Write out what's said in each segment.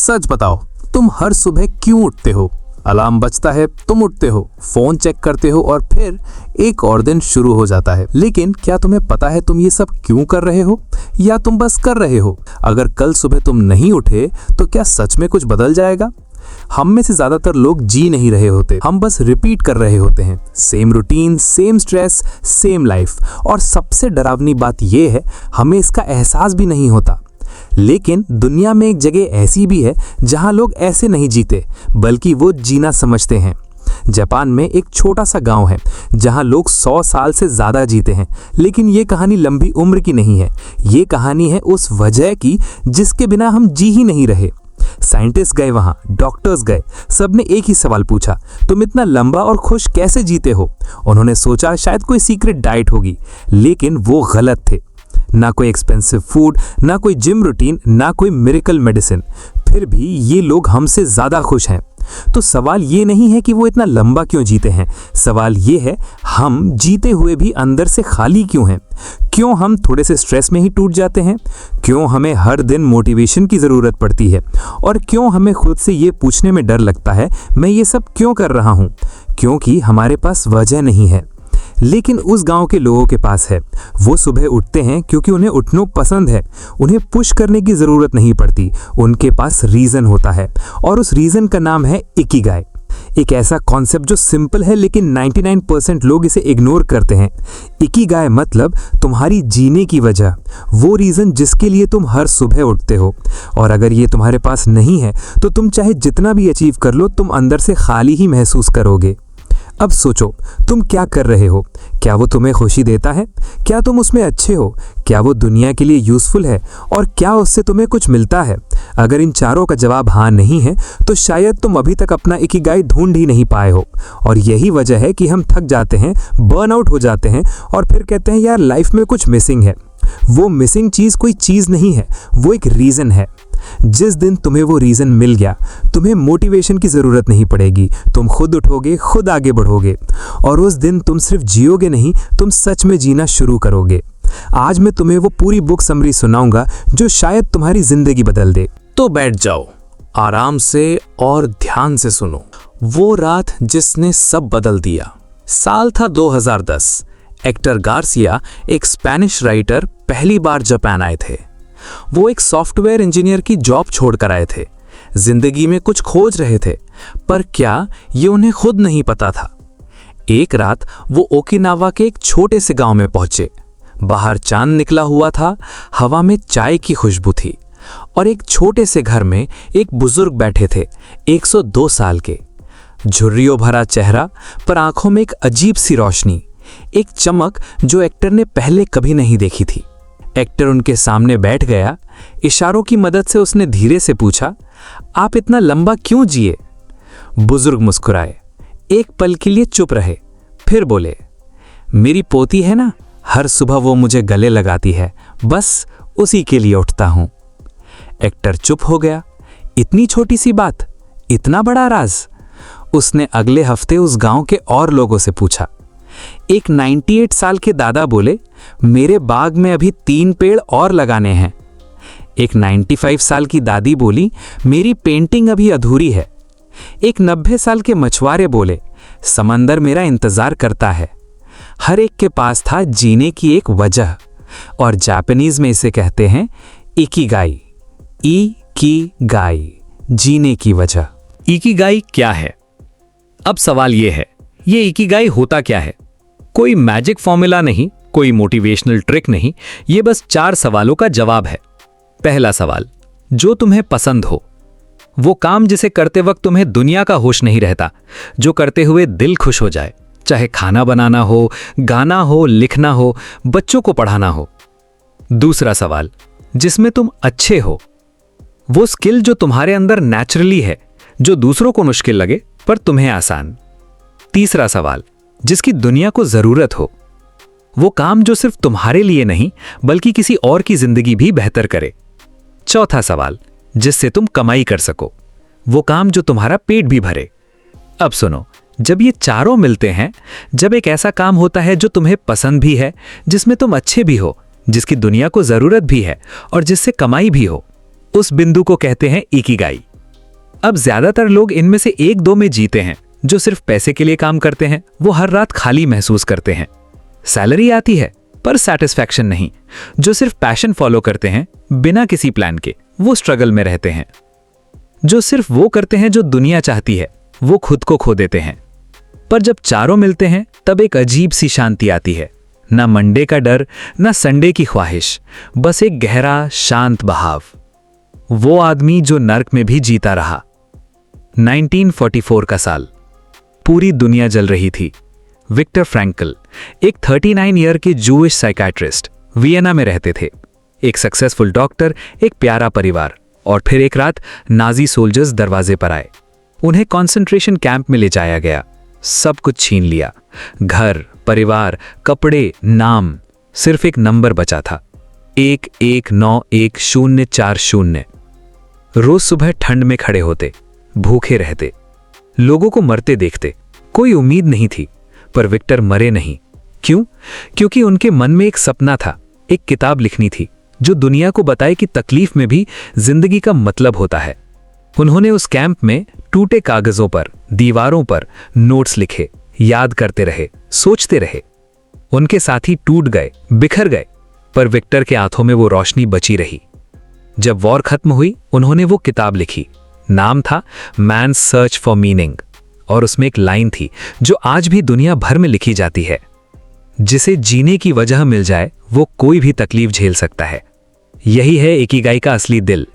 सच बताओ, तुम हर सुबह क्यों उठते हो? अलार्म बजता है, तुम उठते हो, फोन चेक करते हो और फिर एक और दिन शुरू हो जाता है। लेकिन क्या तुम्हें पता है तुम ये सब क्यों कर रहे हो, या तुम बस कर रहे हो? अगर कल सुबह तुम नहीं उठे तो क्या सच में कुछ बदल जाएगा? हम में से ज्यादातर लोग जी नहीं रहे होते, हम बस रिपीट कर रहे होते हैं। Same routine, same stress, same life. और सबसे डरावनी बात यह है, हमें इसका एहसास भी नहीं होता। लेकिन दुनिया में एक जगह ऐसी भी है जहां लोग ऐसे नहीं जीते, बल्कि वो जीना समझते हैं। जापान में एक छोटा सा गांव है जहां लोग 100 साल से ज्यादा जीते हैं। लेकिन ये कहानी लंबी उम्र की नहीं है, ये कहानी है उस वजह की जिसके बिना हम जी ही नहीं रहे। साइंटिस्ट गए वहां, डॉक्टर्स गए, सबने एक ही सवाल पूछा, तुम इतना लंबा और खुश कैसे जीते हो? उन्होंने सोचा शायद कोई सीक्रेट डाइट होगी, लेकिन वो गलत थे। ना कोई एक्सपेंसिव फूड, ना कोई जिम रूटीन, ना कोई मिरेकल मेडिसिन। फिर भी ये लोग हमसे ज्यादा खुश हैं। तो सवाल ये नहीं है कि वो इतना लंबा क्यों जीते हैं, सवाल ये है हम जीते हुए भी अंदर से खाली क्यों हैं? क्यों हम थोड़े से स्ट्रेस में ही टूट जाते हैं? क्यों हमें हर दिन मोटिवेशन की ज़रूरत पड़ती है? और क्यों हमें खुद से ये पूछने में डर लगता है, मैं ये सब क्यों कर रहा हूँ? क्योंकि हमारे पास वजह नहीं है। लेकिन उस गांव के लोगों के पास है। वो सुबह उठते हैं क्योंकि उन्हें उठना पसंद है, उन्हें पुश करने की ज़रूरत नहीं पड़ती। उनके पास रीज़न होता है और उस रीज़न का नाम है इकिगाई। एक ऐसा कॉन्सेप्ट जो सिंपल है लेकिन 99% लोग इसे इग्नोर करते हैं। इकिगाई मतलब तुम्हारी जीने की वजह, वो रीज़न जिसके लिए तुम हर सुबह उठते हो। और अगर ये तुम्हारे पास नहीं है तो तुम चाहे जितना भी अचीव कर लो, तुम अंदर से खाली ही महसूस करोगे। अब सोचो, तुम क्या कर रहे हो? क्या वो तुम्हें खुशी देता है? क्या तुम उसमें अच्छे हो? क्या वो दुनिया के लिए यूज़फुल है? और क्या उससे तुम्हें कुछ मिलता है? अगर इन चारों का जवाब हाँ नहीं है तो शायद तुम अभी तक अपना इकिगाई ढूंढ ही नहीं पाए हो। और यही वजह है कि हम थक जाते हैं, बर्नआउट हो जाते हैं और फिर कहते हैं यार लाइफ में कुछ मिसिंग है। वो मिसिंग चीज़ कोई चीज़ नहीं है, वो एक रीज़न है। जिस दिन तुम्हें वो रीज़न मिल गया, तुम्हें मोटिवेशन की ज़रूरत नहीं पड़ेगी। तुम खुद उठोगे, खुद आगे बढ़ोगे और उस दिन तुम सिर्फ जियोगे नहीं, तुम सच में जीना शुरू करोगे। आज मैं तुम्हें वो पूरी बुक समरी सुनाऊंगा जो शायद तुम्हारी ज़िंदगी बदल दे। तो बैठ जाओ आराम से और ध्यान से सुनो। वो रात जिसने सब बदल दिया। साल था 2010। एक्टर गार्सिया, एक स्पेनिश राइटर, पहली बार जापान आए थे। वो एक सॉफ्टवेयर इंजीनियर की जॉब छोड़कर आए थे। जिंदगी में कुछ खोज रहे थे, पर क्या ये उन्हें खुद नहीं पता था। एक रात वो ओकिनावा के एक छोटे से गांव में पहुंचे। बाहर चांद निकला हुआ था, हवा में चाय की खुशबू थी और एक छोटे से घर में एक बुजुर्ग बैठे थे, 102 साल के। झुर्रियों भरा चेहरा, पर आंखों में एक अजीब सी रोशनी, एक चमक जो एक्टर ने पहले कभी नहीं देखी थी। एक्टर उनके सामने बैठ गया। इशारों की मदद से उसने धीरे से पूछा, आप इतना लंबा क्यों जिए? बुजुर्ग मुस्कुराए, एक पल के लिए चुप रहे, फिर बोले, मेरी पोती है ना, हर सुबह वो मुझे गले लगाती है, बस उसी के लिए उठता हूं। एक्टर चुप हो गया। इतनी छोटी सी बात, इतना बड़ा राज? उसने अगले हफ्ते उस गांव के और लोगों से पूछा। एक 98 साल के दादा बोले, मेरे बाग में अभी 3 पेड़ और लगाने हैं। एक 95 साल की दादी बोली, मेरी पेंटिंग अभी अधूरी है। एक 90 साल के मछुआरे बोले, समंदर मेरा इंतजार करता है। हर एक के पास था जीने की एक वजह, और जापानीज में इसे कहते हैं इकिगाई। इकिगाई, जीने की वजह। इकिगाई क्या है? अब सवाल यह है, ये इकिगाई होता क्या है? कोई मैजिक फॉर्मूला नहीं, कोई मोटिवेशनल ट्रिक नहीं, ये बस 4 सवालों का जवाब है। पहला सवाल, जो तुम्हें पसंद हो, वो काम जिसे करते वक्त तुम्हें दुनिया का होश नहीं रहता, जो करते हुए दिल खुश हो जाए, चाहे खाना बनाना हो, गाना हो, लिखना हो, बच्चों को पढ़ाना हो। दूसरा सवाल, जिसमें तुम अच्छे हो, वो स्किल जो तुम्हारे अंदर नेचुरली है, जो दूसरों को मुश्किल लगे पर तुम्हें आसान। तीसरा सवाल, जिसकी दुनिया को जरूरत हो, वो काम जो सिर्फ तुम्हारे लिए नहीं बल्कि किसी और की जिंदगी भी बेहतर करे। चौथा सवाल, जिससे तुम कमाई कर सको, वो काम जो तुम्हारा पेट भी भरे। अब सुनो, जब ये चारों मिलते हैं, जब एक ऐसा काम होता है जो तुम्हें पसंद भी है, जिसमें तुम अच्छे भी हो, जिसकी दुनिया को जरूरत भी है और जिससे कमाई भी हो, उस बिंदु को कहते हैं इकिगाई। अब ज्यादातर लोग इनमें से एक दो में जीते हैं। जो सिर्फ पैसे के लिए काम करते हैं वो हर रात खाली महसूस करते हैं। सैलरी आती है पर सैटिस्फैक्शन नहीं। जो सिर्फ पैशन फॉलो करते हैं बिना किसी प्लान के, वो स्ट्रगल में रहते हैं। जो सिर्फ वो करते हैं जो दुनिया चाहती है, वो खुद को खो देते हैं। पर जब चारों मिलते हैं तब एक अजीब सी शांति आती है। ना मंडे का डर, ना संडे की ख्वाहिश, बस एक गहरा शांत बहाव। वो आदमी जो नर्क में भी जीता रहा। 1944 का साल, पूरी दुनिया जल रही थी। विक्टर फ्रैंकल, एक 39 ईयर के जूइश साइकियाट्रिस्ट, वियना में रहते थे। एक सक्सेसफुल डॉक्टर, एक प्यारा परिवार, और फिर एक रात नाजी सोल्जर्स दरवाजे पर आए। उन्हें कॉन्सेंट्रेशन कैंप में ले जाया गया। सब कुछ छीन लिया, घर, परिवार, कपड़े, नाम। सिर्फ एक नंबर बचा था, 11914040। रोज सुबह ठंड में खड़े होते, भूखे रहते, लोगों को मरते देखते। कोई उम्मीद नहीं थी, पर विक्टर मरे नहीं। क्यों? क्योंकि उनके मन में एक सपना था, एक किताब लिखनी थी जो दुनिया को बताए कि तकलीफ में भी जिंदगी का मतलब होता है। उन्होंने उस कैंप में टूटे कागजों पर, दीवारों पर नोट्स लिखे, याद करते रहे, सोचते रहे। उनके साथी टूट गए, बिखर गए, पर विक्टर के हाथों में वो रोशनी बची रही। जब वॉर खत्म हुई, उन्होंने वो किताब लिखी। नाम था मैन सर्च फॉर मीनिंग, और उसमें एक लाइन थी जो आज भी दुनिया भर में लिखी जाती है, जिसे जीने की वजह मिल जाए वो कोई भी तकलीफ झेल सकता है। यही है इकिगाई का असली दिल।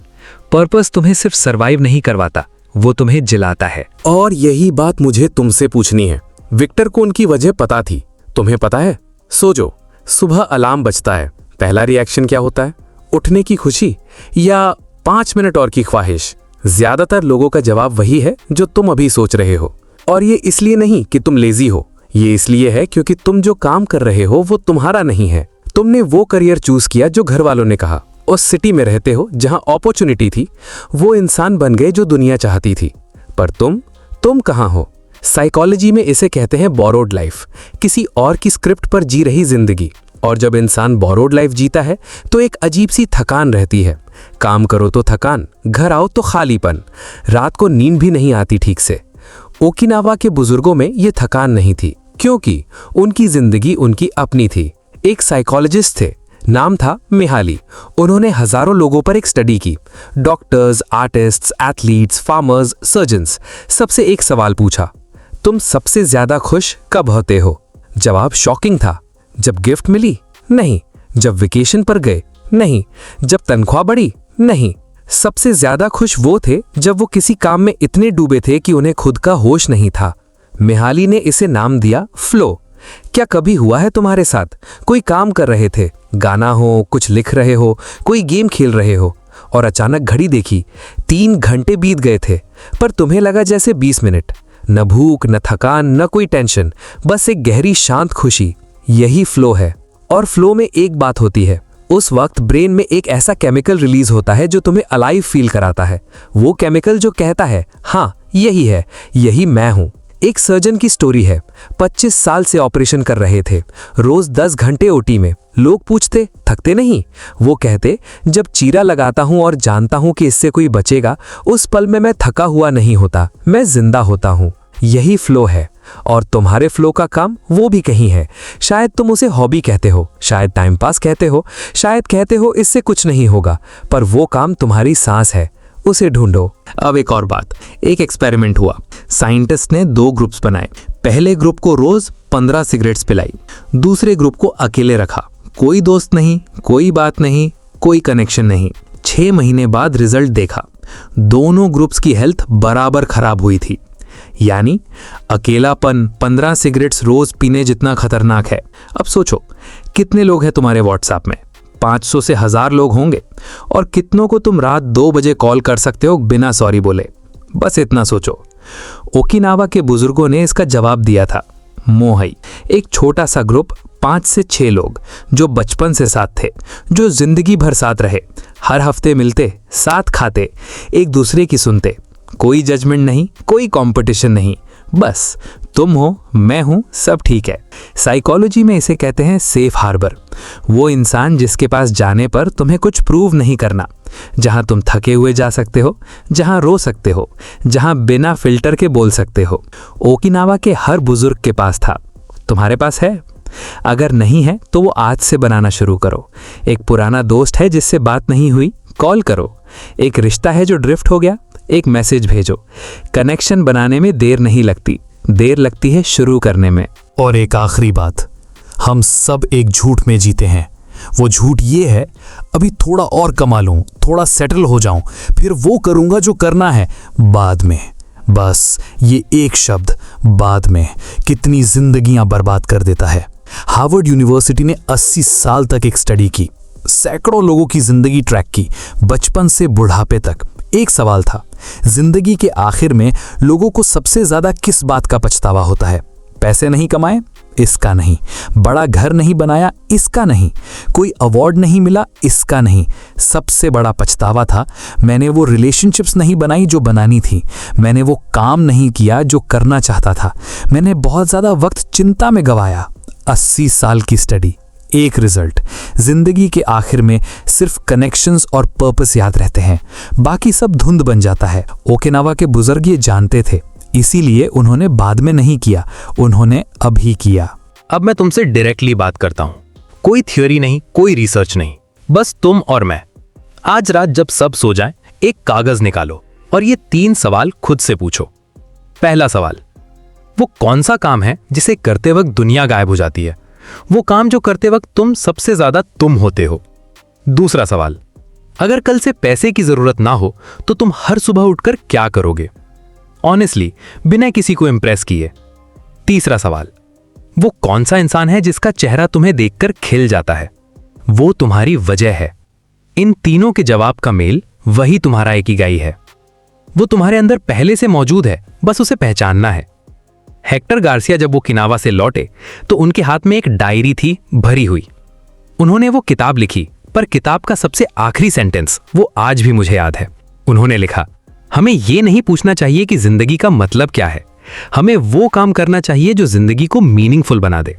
पर्पस तुम्हें सिर्फ सरवाइव नहीं करवाता, वो तुम्हें जिलाता है। और यही बात मुझे तुमसे पूछनी है। विक्टर को उनकी वजह पता थी, तुम्हें पता है? सोचो, सुबह अलार्म बजता है, पहला रिएक्शन क्या होता है? उठने की खुशी या 5 मिनट और की ख्वाहिश? ज्यादातर लोगों का जवाब वही है जो तुम अभी सोच रहे हो। और ये इसलिए नहीं कि तुम लेजी हो, ये इसलिए है क्योंकि तुम जो काम कर रहे हो वो तुम्हारा नहीं है। तुमने वो करियर चूज किया जो घर वालों ने कहा। उस सिटी में रहते हो जहां अपॉर्चुनिटी थी, वो इंसान बन गए जो दुनिया चाहती थी। पर तुम कहां हो? साइकोलॉजी में इसे कहते हैं बोरोड लाइफ, किसी और की स्क्रिप्ट पर जी रही जिंदगी। और जब इंसान बोरोड लाइफ जीता है तो एक अजीब सी थकान रहती है। काम करो तो थकान, घर आओ तो खालीपन, रात को नींद भी नहीं आती ठीक से। ओकिनावा के बुजुर्गों में ये थकान नहीं थी, क्योंकि उनकी जिंदगी उनकी अपनी थी। एक साइकोलॉजिस्ट थे, नाम था मिहाली। उन्होंने हजारों लोगों पर एक स्टडी की, doctors, artists, athletes, farmers, surgeons. सबसे एक सवाल पूछा, तुम सबसे ज्यादा खुश कब होते हो? जवाब शॉकिंग था। जब गिफ्ट मिली? नहीं। जब वेकेशन पर गए? नहीं। जब तनख्वाह बढ़ी? नहीं। सबसे ज्यादा खुश वो थे जब वो किसी काम में इतने डूबे थे कि उन्हें खुद का होश नहीं था। मिहाली ने इसे नाम दिया फ्लो। क्या कभी हुआ है तुम्हारे साथ? कोई काम कर रहे थे, गाना हो, कुछ लिख रहे हो, कोई गेम खेल रहे हो, और अचानक घड़ी देखी, 3 घंटे बीत गए थे, पर तुम्हें लगा जैसे 20 मिनट। न भूख, न थकान, न कोई टेंशन, बस एक गहरी शांत खुशी। यही फ्लो है। और फ्लो में एक बात होती है, उस वक्त ब्रेन में एक ऐसा केमिकल रिलीज होता है जो तुम्हें अलाइव फील कराता है। वो केमिकल जो कहता है, हाँ यही है, यही मैं हूं। एक सर्जन की स्टोरी है। 25 साल से ऑपरेशन कर रहे थे, रोज 10 घंटे ओटी में। लोग पूछते, थकते नहीं? वो कहते, जब चीरा लगाता हूं और जानता हूं कि इससे कोई बचेगा, उस पल में मैं थका हुआ नहीं होता, मैं जिंदा होता हूं। यही फ्लो है। और तुम्हारे फ्लो का काम वो भी कहीं है। शायद तुम उसे हॉबी कहते हो, शायद टाइम पास कहते हो, शायद कहते हो इससे कुछ नहीं होगा, पर वो काम तुम्हारी सांस है, उसे ढूंढो। अब एक और बात, एक एक्सपेरिमेंट हुआ। साइंटिस्ट ने 2 ग्रुप्स बनाए। पहले ग्रुप को रोज 15 सिगरेट्स पिलाई, दूसरे ग्रुप को अकेले रखा। कोई दोस्त नहीं, कोई बात नहीं, कोई कनेक्शन नहीं। 6 महीने बाद रिजल्ट देखा, दोनों ग्रुप्स की हेल्थ बराबर खराब हुई थी। यानी अकेलापन 15 सिगरेट्स रोज पीने जितना खतरनाक है। अब सोचो, कितने लोग हैं तुम्हारे व्हाट्सएप में? 500 से 1000 लोग होंगे। और कितनों को तुम रात 2 बजे कॉल कर सकते हो बिना सॉरी बोले? बस इतना सोचो। ओकिनावा के बुजुर्गों ने इसका जवाब दिया था, मोहई। एक छोटा सा ग्रुप, 5 से 6 लोग जो बचपन से साथ थे, जो जिंदगी भर साथ रहे, हर हफ्ते मिलते, साथ खाते, एक दूसरे की सुनते। कोई जजमेंट नहीं, कोई कंपटीशन नहीं, बस तुम हो, मैं हूं, सब ठीक है। साइकोलॉजी में इसे कहते हैं सेफ हार्बर। वो इंसान जिसके पास जाने पर तुम्हें कुछ प्रूव नहीं करना, जहां तुम थके हुए जा सकते हो, जहां रो सकते हो, जहां बिना फिल्टर के बोल सकते हो। ओकिनावा के हर बुजुर्ग के पास था। तुम्हारे पास है? अगर नहीं है तो वो आज से बनाना शुरू करो। एक पुराना दोस्त है जिससे बात नहीं हुई, कॉल करो। एक रिश्ता है जो ड्रिफ्ट हो गया, एक मैसेज भेजो। कनेक्शन बनाने में देर नहीं लगती, देर लगती है शुरू करने में। और एक आखिरी बात, हम सब एक झूठ में जीते हैं। वो झूठ ये है, अभी थोड़ा और कमा लूं, थोड़ा सेटल हो जाऊं, फिर वो करूंगा जो करना है बाद में। बस ये एक शब्द बाद में कितनी जिंदगियां बर्बाद कर देता है। हार्वर्ड यूनिवर्सिटी ने 80 साल तक एक स्टडी की, सैकड़ों लोगों की जिंदगी ट्रैक की, बचपन से बुढ़ापे तक। एक सवाल था, जिंदगी के आखिर में लोगों को सबसे ज्यादा किस बात का पछतावा होता है? पैसे नहीं कमाए? इसका नहीं। बड़ा घर नहीं बनाया? इसका नहीं। कोई अवार्ड नहीं मिला? इसका नहीं। सबसे बड़ा पछतावा था, मैंने वो रिलेशनशिप्स नहीं बनाई जो बनानी थी, मैंने वो काम नहीं किया जो करना चाहता था, मैंने बहुत ज्यादा वक्त चिंता में गवाया। 80 साल की स्टडी, एक रिजल्ट, जिंदगी के आखिर में सिर्फ कनेक्शंस और पर्पस याद रहते हैं, बाकी सब धुंध बन जाता है। ओकिनावा के बुजुर्ग ये जानते थे, इसीलिए उन्होंने बाद में नहीं किया, उन्होंने अभी किया। अब मैं तुमसे डायरेक्टली बात करता हूं। कोई थ्योरी नहीं, कोई रिसर्च नहीं, बस तुम और मैं। आज रात जब सब सो जाएं, एक कागज निकालो और ये 3 सवाल खुद से पूछो। पहला सवाल, वो कौन सा काम है जिसे करते वक्त दुनिया गायब हो जाती है? वो काम जो करते वक्त तुम सबसे ज्यादा तुम होते हो। दूसरा सवाल, अगर कल से पैसे की जरूरत ना हो तो तुम हर सुबह उठकर क्या करोगे? ऑनेस्टली, बिना किसी को इंप्रेस किए। तीसरा सवाल, वो कौन सा इंसान है जिसका चेहरा तुम्हें देखकर खिल जाता है? वो तुम्हारी वजह है। इन तीनों के जवाब का मेल वही तुम्हारा इकिगाई है। वो तुम्हारे अंदर पहले से मौजूद है, बस उसे पहचानना है। हेक्टर गार्सिया जब वो किनावा से लौटे तो उनके हाथ में एक डायरी थी भरी हुई। उन्होंने वो किताब लिखी, पर किताब का सबसे आखिरी सेंटेंस वो आज भी मुझे याद है। उन्होंने लिखा, हमें ये नहीं पूछना चाहिए कि जिंदगी का मतलब क्या है, हमें वो काम करना चाहिए जो जिंदगी को मीनिंगफुल बना दे।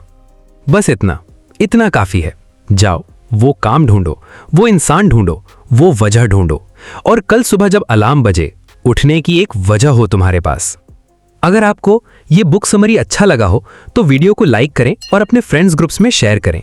बस इतना काफी है। जाओ, वो काम ढूंढो, वो इंसान ढूंढो, वो वजह ढूंढो, और कल सुबह जब अलार्म बजे, उठने की एक वजह हो तुम्हारे पास। अगर आपको ये बुक समरी अच्छा लगा हो तो वीडियो को लाइक करें और अपने फ्रेंड्स ग्रुप्स में शेयर करें।